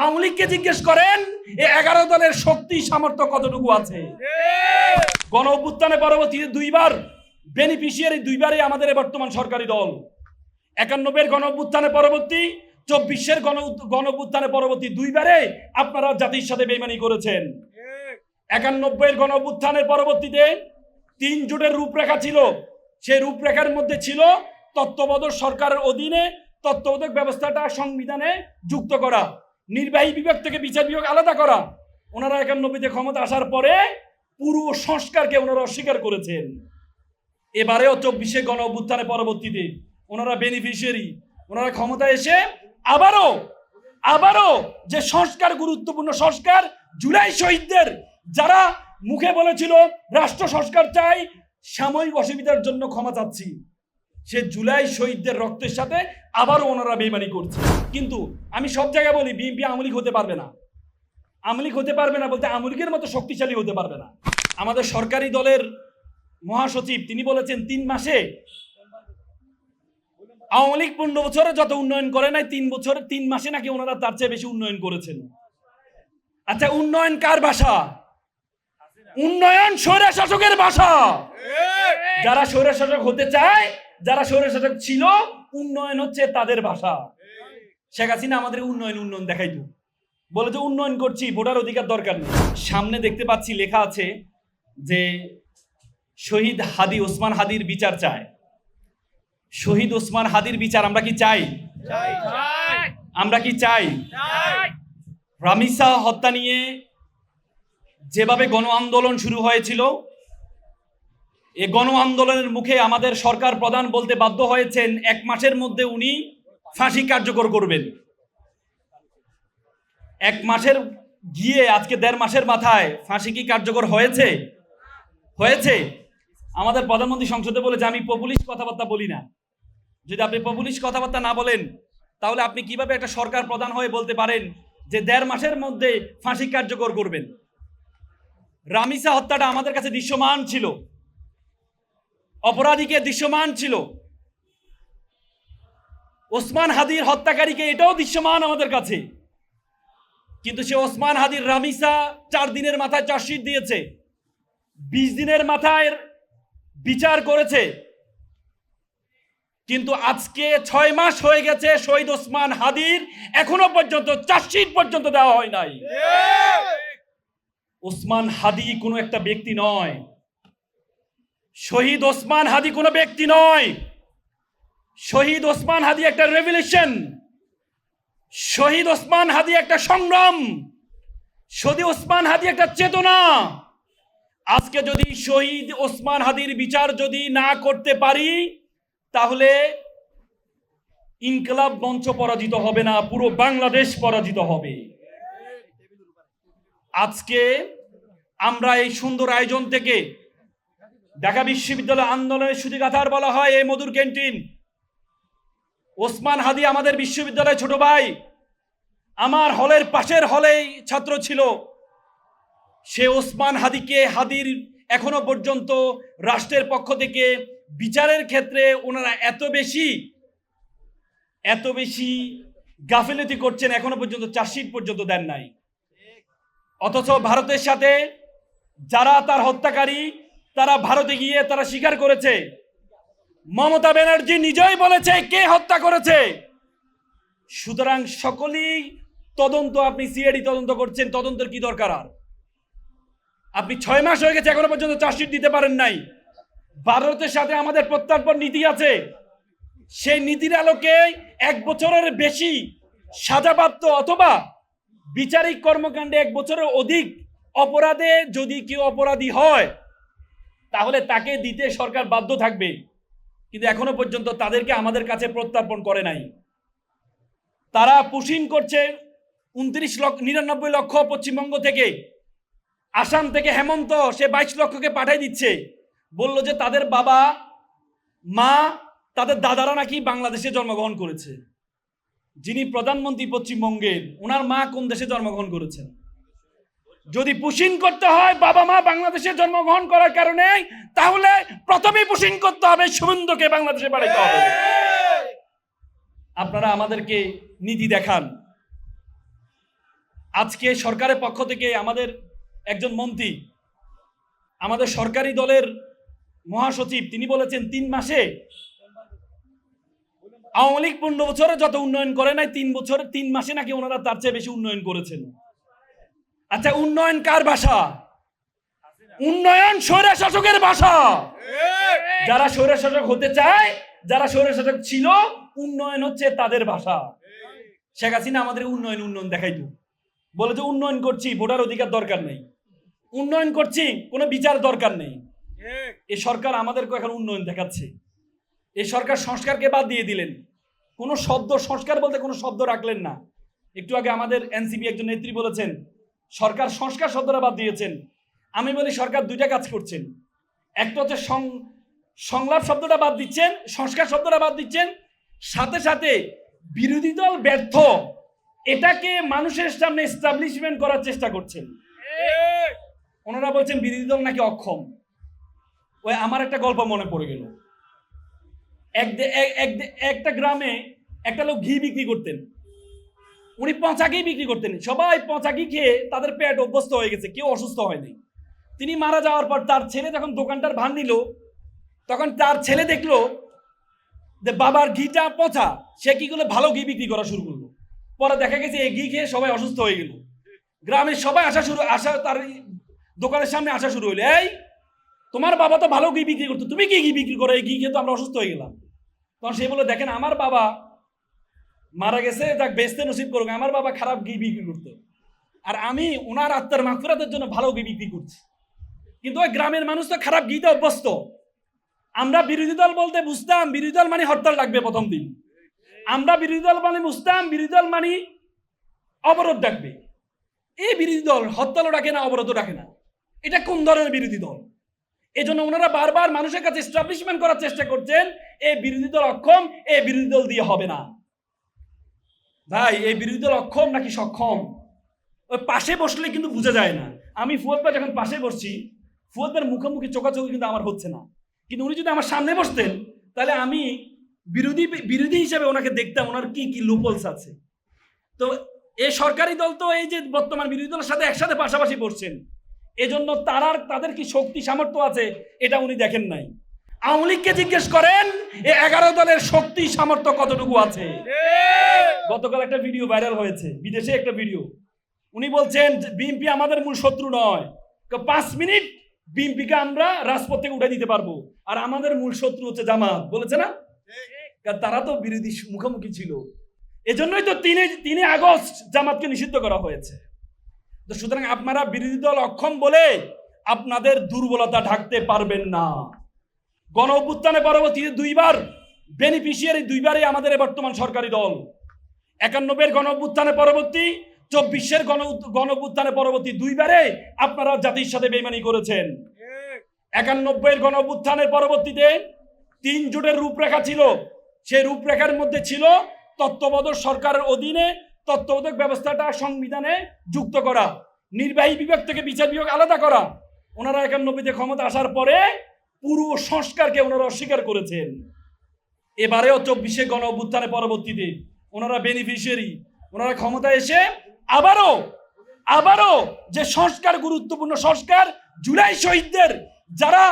আওয়ামী লীগকে জিজ্ঞেস করেন এই 11 দলের শক্তি সামর্থ্য কতটুকু আছে। গণ অভ্যুত্থানে পরবর্তীতে দুইবার বেনিফিশিয়ারি, দুইবারই আমাদের বর্তমান সরকারি দল। 91-এর গণ অভ্যুত্থানে পরবর্তী, 24-এর গণ অভ্যুত্থানে পরবর্তী দুইবারে আপনারা জাতির সাথে বেইমানি করেছেন। 91-এর গণ অভ্যুত্থানের পরবর্তীতে 3 জোটের রূপরেখা ছিল। সেই রূপরেখার মধ্যে ছিল তত্ত্বাবধায়ক সরকারের অধীনে তত্ত্বাবধায়ক ব্যবস্থাটা সংবিধানে যুক্ত করা, নির্বাহী বিভাগ থেকে বিচার বিভাগ আলাদা করা। ওনারা 91-তে ক্ষমতা আসার পরে পুরো সংস্কারকে ওনারা অস্বীকার করেছেন। এবারেও 24-এ গণ অভ্যুত্থানের পরবর্তীতে ওনারা বেনিফিশিয়ারি, ওনারা ক্ষমতায় এসে আবারও যে সংস্কার, গুরুত্বপূর্ণ সংস্কার, জুলাই শহীদদের যারা মুখে বলেছিল রাষ্ট্র সংস্কার চাই, সাময়িক অসুবিধার জন্য ক্ষমা চাচ্ছি, সে জুলাই শহীদদের রক্তের সাথে আবারও ওনারা বেইমানি করছে। কিন্তু আমি সব জায়গায় বলি বিএনপি আওয়ামী লীগ হতে পারবে না। আওয়ামী লীগ হতে পারবে না বলতে আওয়ামী লীগের মতো শক্তিশালী হতে পারবে না। আমাদের সরকারি দলের মহাসচিব তিনি বলেছেন 3 মাসে আওয়ামী লীগ 15 বছরে যত উন্নয়ন করে নাই 3 মাসে নাকি ওনারা তার চেয়ে বেশি উন্নয়ন করেছেন। আচ্ছা, উন্নয়ন কার ভাষা? উন্নয়ন স্বৈরশাসকের ভাষা। যারা স্বৈরশাসক হতে চায়, যারা স্বৈরশাসক ছিল, উন্নয়ন হচ্ছে তাদের ভাষা। শেখ হাসিনা আমাদের উন্নয়ন দেখাইতো, বলে যে উন্নয়ন করছি, ভোটার অধিকার দরকার নেই। সামনে দেখতে পাচ্ছি লেখা আছে যে শহীদ হাদি ওসমান হাদির বিচার চায়। শহীদ ওসমান হাদির বিচার আমরা কি চাই? আমরা কি চাই? রামিসা হত্যা নিয়ে যেভাবে গণ আন্দোলন শুরু হয়েছিল, এই গণ আন্দোলনের মুখে আমাদের সরকার প্রধান বলতে বাধ্য হয়েছেন 1 মাসের মধ্যে উনি ফাঁসি কার্যকর করবেন। 1 মাসের গিয়ে আজকে 1.5 মাসের মাথায় ফাঁসি কি কার্যকর হয়েছে? আমাদের প্রধানমন্ত্রী সংসদে বলেছে আমি পপুলিস্ট কথাবার্তা বলি না। যদি আপনি পপুলিস্ট কথাবার্তা না বলেন, তাহলে আপনি কিভাবে একটা সরকার প্রধান হয়ে বলতে পারেন যে 1.5 মাসের মধ্যে ফাঁসি কার্যকর করবেন? রামিসা হত্যাটা আমাদের কাছে দৃশ্যমান ছিল, অপরাধীকে দৃশ্যমান ছিল। ওসমান হাদির হত্যাকারীকে এটাও দৃশ্যমান আমাদের কাছে। কিন্তু সে ওসমান হাদির রামিসা 4 দিনের মাথায় চার্জশিট দিয়েছে, 20 দিনের মাথায় বিচার করেছে। কিন্তু আজকে 6 মাস হয়ে গেছে শহীদ ওসমান হাদির এখনো পর্যন্ত চার্জশিট পর্যন্ত দেওয়া হয় নাই। ওসমান হাদি কোনো একটা ব্যক্তি নয়, শহীদ ওসমান হাদি কোনো ব্যক্তি নয়। শহীদ ওসমান হাদি একটা রেভলিউশন, শহীদ ওসমান হাদি একটা সংগ্রাম, শহীদ ওসমান হাদি একটা চেতনা। আজকে যদি শহীদ ওসমান হাদির বিচার যদি না করতে পারি, তাহলে ইনকলাব মঞ্চ পরাজিত হবে না, পুরো বাংলাদেশ পরাজিত হবে। আজকে আমরা এই সুন্দর আয়োজন থেকে ঢাকা বিশ্ববিদ্যালয় আন্দোলনের সুতিগাথার বলা হয় এই মধুর ক্যান্টিন। ওসমান হাদি আমাদের বিশ্ববিদ্যালয় ছোট ভাই, আমার হলের পাশের হলেই ছাত্র ছিল। সে ওসমান হাদির এখনো পর্যন্ত রাষ্ট্রের পক্ষ থেকে বিচারের ক্ষেত্রে ওনারা এত বেশি গাফিলতি করছেন, এখনো পর্যন্ত চার্জশিট পর্যন্ত দেন নাই। অথচ ভারতের সাথে যারা তার হত্যাকারী, তারা ভারতে গিয়ে তারা স্বীকার করেছে। মমতা ব্যানার্জি নিজেই বলেছে কে হত্যা করেছে। সুতরাং সকলেই তদন্ত, আপনি সিআইডি তদন্ত করছেন, তদন্তের কি দরকার? আর আপনি 6 মাস হয়ে গেছে এখনো পর্যন্ত চার্জশিট দিতে পারেন নাই। ভারতের সাথে আমাদের প্রত্যর্পণ নীতি আছে, সেই নীতির আলোকে 1 বছরের বেশি সাজাপ্রাপ্ত অথবা বিচারিক কর্মকাণ্ডে 1 বছরের অধিক অপরাধে যদি কেউ অপরাধী হয়, তাহলে তাকে দিতে সরকার বাধ্য থাকবে। কিন্তু এখনো পর্যন্ত তাদেরকে আমাদের কাছে প্রত্যর্পণ করে নাই। তারা পুশিং করছে 99 লক্ষ পশ্চিমবঙ্গ থেকে, আসাম থেকে হেমন্ত সে 22 লক্ষকে পাঠিয়ে দিচ্ছে। বলল যে তাদের বাবা মা, তাদের দাদারা নাকি বাংলাদেশে জন্মগ্রহণ করেছে। যিনি প্রধানমন্ত্রী পশ্চিমবঙ্গের, ওনার মা কোন দেশে জন্মগ্রহণ করেছেন? যদি পুশিং করতে হয় বাবা মা বাংলাদেশে জন্মগ্রহণ করার কারণে, তাহলে প্রথমেই পুশিং করতে হবে শুভেন্দুকে বাংলাদেশে পাঠাতে হবে। আপনারা আমাদেরকে নীতি দেখান, আজকে সরকারের পক্ষ থেকে আমাদের একজন মন্ত্রী, আমাদের সরকারি দলের মহাসচিব, তিনি বলেছেন 3 মাসে আওয়ামী লীগ 15 বছরে যত উন্নয়ন করে নাই 3 মাসে নাকি ওনারা তার চেয়ে বেশি উন্নয়ন করেছেন। আচ্ছা, উন্নয়ন কার ভাষা? উন্নয়ন স্বৈরা শাসকের ভাষা। যারা স্বৈরা শাসক হতে চায়, যারা স্বৈরা শাসক ছিল, উন্নয়ন হচ্ছে তাদের ভাষা। শেখ হাসিনা আমাদের উন্নয়ন দেখাইতো, বলে যে উন্নয়ন করছি, ভোটার অধিকার দরকার নেই, উন্নয়ন করছি, কোনো বিচার দরকার নেই। এই সরকার আমাদেরকে এখন উন্নয়ন দেখাচ্ছে। এই সরকার সংস্কারকে বাদ দিয়ে দিলেন, কোনো শব্দ সংস্কার বলতে কোনো শব্দ রাখলেন না। একটু আগে আমাদের এনসিপি একজন নেত্রী বলেছেন সরকার সংস্কার শব্দটা বাদ দিয়েছেন। আমি বলি সরকার 2টা কাজ করছেন। একটা হচ্ছে সংলাপ শব্দটা বাদ দিচ্ছেন, সংস্কার শব্দটা বাদ দিচ্ছেন, সাথে সাথে বিরোধী দল ব্যর্থ, এটাকে মানুষের সামনে এস্টাবলিশমেন্ট করার চেষ্টা করছেন। ওনারা বলছেন বিরোধী দল নাকি অক্ষম। ওই আমার একটা গল্প মনে পড়ে গেল। একটা গ্রামে একটা লোক ঘি বিক্রি করতেন, উনি পচা ঘি বিক্রি করতেন। সবাই পচা ঘি খেয়ে তাদের পেট অভ্যস্ত হয়ে গেছে, কেউ অসুস্থ হয়নি। তিনি মারা যাওয়ার পর তার ছেলে যখন দোকানটার ভান নিল, তখন তার ছেলে দেখলো যে বাবার ঘিটা পচা, সে কি করলো, ভালো ঘি বিক্রি করা শুরু করলো। পরে দেখা গেছে এই ঘি খেয়ে সবাই অসুস্থ হয়ে গেল। গ্রামের সবাই আসা তার দোকানের সামনে আসা শুরু হলো, এই তোমার বাবা তো ভালো ঘি বিক্রি করতো, তুমি কি ঘি বিক্রি করো, এই ঘি খেয়ে তো আমরা অসুস্থ হয়ে গেলাম। তখন সে বলে, দেখেন আমার বাবা মারা গেছে, যাক বেচতে নসিব করুক, আমার বাবা খারাপ ঘি বিক্রি করতো, আর আমি ওনার আত্মার মাগফিরাতের জন্য ভালো ঘি বিক্রি করছি। কিন্তু ওই গ্রামের মানুষ তো খারাপ ঘিতে অভ্যস্ত। আমরা বিরোধী দল বলতে বুঝতাম বিরোধী দল মানে হরতাল ডাকবে প্রথম দিন, আমরা বিরোধী দল মানে বুঝতাম বিরোধী দল মানে অবরোধ ডাকবে। এই বিরোধী দল হরতালও ডাকে না, অবরোধও ডাকে না, এটা কোন ধরনের বিরোধী দল? এই জন্য ওনারা বারবার মানুষের কাছে এস্টাবলিশমেন্ট করার চেষ্টা করছেন এই বিরোধী দল অক্ষম, এই বিরোধী দল দিয়ে হবে না। ভাই, এই বিরোধী দল অক্ষম নাকি সক্ষম ওই পাশে বসলে কিন্তু বোঝা যায় না। আমি ফুয়াদ ভাই যখন পাশে বসছি, ফুয়াদ ভাইয়ের মুখোমুখি চোখাচোখি কিন্তু আমার হচ্ছে না, কিন্তু উনি যদি আমার সামনে বসতেন তাহলে আমি বিরোধী হিসেবে ওনাকে দেখতাম, ওনার কি কি লুপলস আছে। তো এই সরকারি দল তো এই যে বর্তমান বিরোধী দলের সাথে একসাথে পাশাপাশি বসছেন, এজন্য তাদের কি শক্তি সামর্থ্য আছে এটা উনি দেখেন নাই। আওয়ামী লীগকে জিজ্ঞেস করেন এই 11 দলের শক্তি সামর্থ্য কতটুকু আছে। গতকাল একটা ভিডিও ভাইরাল হয়েছে, বিদেশে একটা ভিডিও, উনি বলছেন বিএনপি আমাদের মূল শত্রু নয়, 5 মিনিট বিএনপিকে আমরা রাজপথ থেকে উঠে দিতে পারবো, আর আমাদের মূল শত্রু হচ্ছে জামাত, বলেছে না? তারা তো বিরোধী মুখোমুখি ছিল, এজন্যই তো 3 আগস্ট জামাতকে নিষিদ্ধ করা হয়েছে। তো সুতরাং আপনারা বিরোধী দল অক্ষম বলে আপনাদের দুর্বলতা ঢাকতে পারবেন না। গণ অভ্যুত্থানে পরবর্তীতে 2বার বেনিফিশিয়ারি, 2বারই আমাদের বর্তমান সরকারি দল। 91-এর গণ অভ্যুত্থানে পরবর্তী, 24-এর গণ অভ্যুত্থানে পরবর্তী 2বারে আপনারা জাতির সাথে বেইমানি করেছেন। 91-এর গণ অভ্যুত্থানের পরবর্তীতে 3 জোটের রূপরেখা ছিল, সেই রূপরেখার মধ্যে ছিল তত্ত্বাবধায়ক সরকারের অধীনে তত্ত্বাবধায়ক ব্যবস্থাটা সংবিধানে যুক্ত করা, নির্বাহী বিভাগ থেকে বিচার বিভাগ আলাদা করা। ওনারা 91-তে ক্ষমতা আসার পরে পুরো সংস্কারকে ওনারা অস্বীকার করেছেন। এবারেও 24-এ গণ অভ্যুত্থানে পরবর্তীতে ওনারা বেনিফিশিয়ারি, ওনারা ক্ষমতায় এসে আবারও যে সংস্কার, গুরুত্বপূর্ণ সংস্কার, জুলাই শহীদদের যারা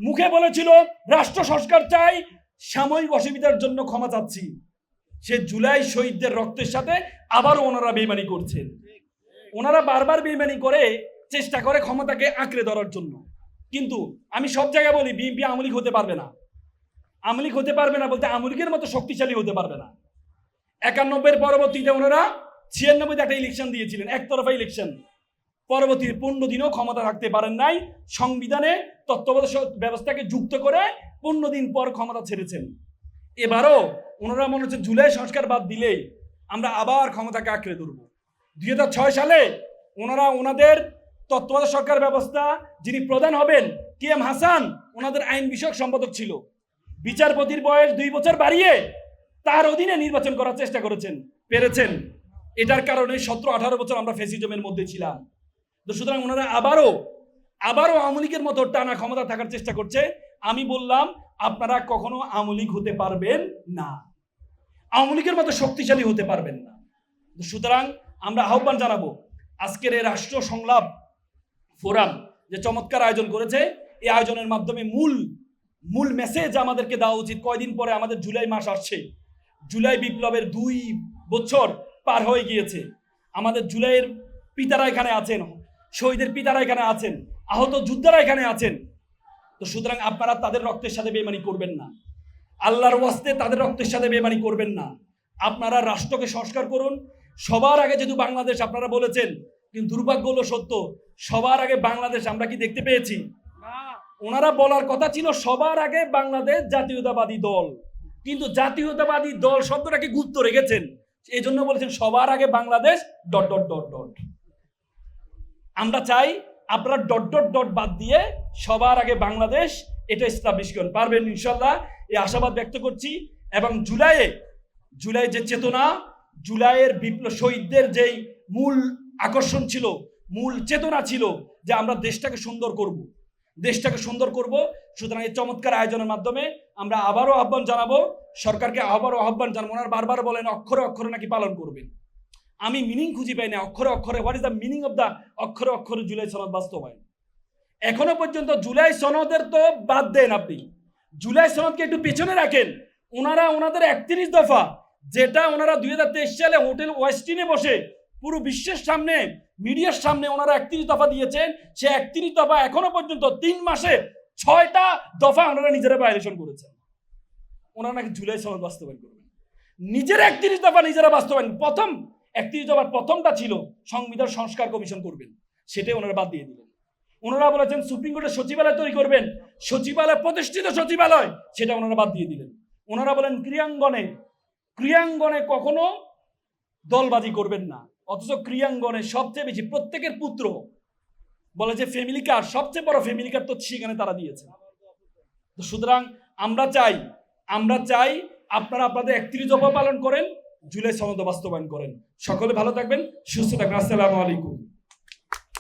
মুখে বলেছিল রাষ্ট্র সংস্কার চাই, সাময়িক অসুবিধার জন্য ক্ষমা চাচ্ছি, সে জুলাই শহীদদের রক্তের সাথে আবারও ওনারা বেইমানি করছেন। ওনারা বারবার বেইমানি করে চেষ্টা করে ক্ষমতাকে আঁকড়ে ধরার জন্য। কিন্তু আমি সব জায়গায় বলি বিএনপি আওয়ামী লীগ হতে পারবে না। আওয়ামী লীগ হতে পারবে না বলতে আওয়ামী লীগের মতো শক্তিশালী হতে পারবে না। 91-এর পরবর্তীতে ওনারা 96-তে একটা ইলেকশন দিয়েছিলেন, একতরফা ইলেকশন, পরবর্তী 15 দিনও ক্ষমতা রাখতে পারেন নাই। সংবিধানে তত্ত্বাবধায়ক ব্যবস্থাকে যুক্ত করে 15 দিন পর ক্ষমতা ছেড়েছেন। এবারও ওনারা মনে হচ্ছে জুলাই সংস্কার বাদ দিলেই আমরা আবার ক্ষমতাকে আঁকড়ে ধরব। 2006 সালে ওনারা ওনাদের তত্ত্বাবধায়ক সরকার ব্যবস্থা যিনি প্রধান হবেন KM হাসান ওনাদের আইন বিষয়ক সম্পাদক ছিল, বিচারপতির বয়স 2 বছর বাড়িয়ে তার অধীনে নির্বাচন করার চেষ্টা পেরেছেন। এটার কারণে 17-18 বছর আমরা ফ্যাসিজমের মধ্যে ছিলাম। তো সুতরাং ওনারা আবারও আওয়ামী লীগের মতো টানা ক্ষমতা থাকার চেষ্টা করছে। আমি বললাম আপনারা কখনো আওয়ামী লীগ হতে পারবেন না, আওয়ামী লীগের মতো শক্তিশালী হতে পারবেন না। সুতরাং আমরা আহ্বান জানাবো আজকের এই রাষ্ট্র সংলাপ ফোরাম যে চমৎকার আয়োজন করেছে, এই আয়োজনের মাধ্যমে মূল মেসেজ আমাদেরকে দেওয়া উচিত। কয়দিন পরে আমাদের জুলাই মাস আসছে, জুলাই বিপ্লবের 2 বছর পার হয়ে গিয়েছে। আমাদের জুলাইয়ের পিতারা এখানে আছেন, শহীদের পিতারা এখানে আছেন, আহত যোদ্ধারা এখানে আছেন। তো সুতরাং আপনারা তাদের রক্তের সাথে বেইমানি করবেন না, আল্লাহর ওয়াস্তে তাদের রক্তের সাথে বেইমানি করবেন না। আপনারা রাষ্ট্রকে সংস্কার করুন। সবার আগে যেহেতু বাংলাদেশ আপনারা বলেছেন, কিন্তু দুর্ভাগ্য হলো সত্য, সবার আগে বাংলাদেশ আমরা কি দেখতে পেয়েছি? ওনারা বলার কথা ছিল সবার আগে বাংলাদেশ জাতীয়তাবাদী দল, কিন্তু জাতীয়তাবাদী দল শব্দটাকে গুপ্ত রেখেছেন, এই জন্য বলেছেন সবার আগে বাংলাদেশ ... আমরা চাই আপনারা ... বাদ দিয়ে সবার আগে বাংলাদেশ এটা এস্টাবলিশ করুন। পারবেন ইনশাল্লাহ, এই আশাবাদ ব্যক্ত করছি। এবং জুলাই যে চেতনা, জুলাইয়ের বিপ্লব শহীদদের যেই মূল আকর্ষণ ছিল, মূল চেতনা ছিল যে আমরা দেশটাকে সুন্দর করব। সুতরাং এই চমৎকার আয়োজনের মাধ্যমে আমরা আবারও আহ্বান জানাবো, সরকারকে আবারও আহ্বান জানাবো। ওনারা বারবার বলেন অক্ষরে অক্ষরে নাকি পালন করবেন। আমি মিনিং খুঁজে পাই না অক্ষরে অক্ষরে। What is the meaning of the অক্ষরে অক্ষরে জুলাই সনদ বাস্তবায়ন? এখনো পর্যন্ত জুলাই সনদের তো বাদ দেন, আপনি জুলাই সনদকে একটু পেছনে রাখেন। ওনারা ওনাদের 31 দফা, যেটা ওনারা 2023 সালে হোটেল ওয়েস্টিনে বসে পুরো বিশ্বের সামনে, মিডিয়ার সামনে ওনারা 31 দফা দিয়েছেন, সে 31 দফা এখনো পর্যন্ত 3 মাসে 6টা দফা ওনারা নিজেরা ভায়োলেশন করেছেন। ওনারা নাকি জুলাই সনদ বাস্তবায়ন করবেন, নিজের 31 দফা নিজেরা বাস্তবায়ন। প্রথম 31 দফার প্রথমটা ছিল সংবিধান সংস্কার কমিশন করবেন, সেটাই ওনারা বাদ দিয়ে দিলেন। ওনারা বলেছেন সুপ্রিম কোর্টের সচিবালয় তৈরি করবেন, সচিবালয় প্রতিষ্ঠিত সচিবালয়, সেটা ওনারা বাদ দিয়ে দিলেন। ওনারা বলেন ক্রিয়াঙ্গনে কখনো দলবাজি করবেন না, অথচ ক্রিয়াঙ্গনে সবচেয়ে বেশি প্রত্যেকের পুত্র বলে যে ফ্যামিলি কার্ড, সবচেয়ে বড় ফ্যামিলি কার্ড তো সেখানে তারা দিয়েছে। তো সুতরাং আমরা চাই আপনারা আপনাদের 31 দফা পালন করেন, জুলাই সনদ বাস্তবায়ন করেন। সকলে ভালো থাকবেন, সুস্থ থাকবেন। আসসালামু আলাইকুম।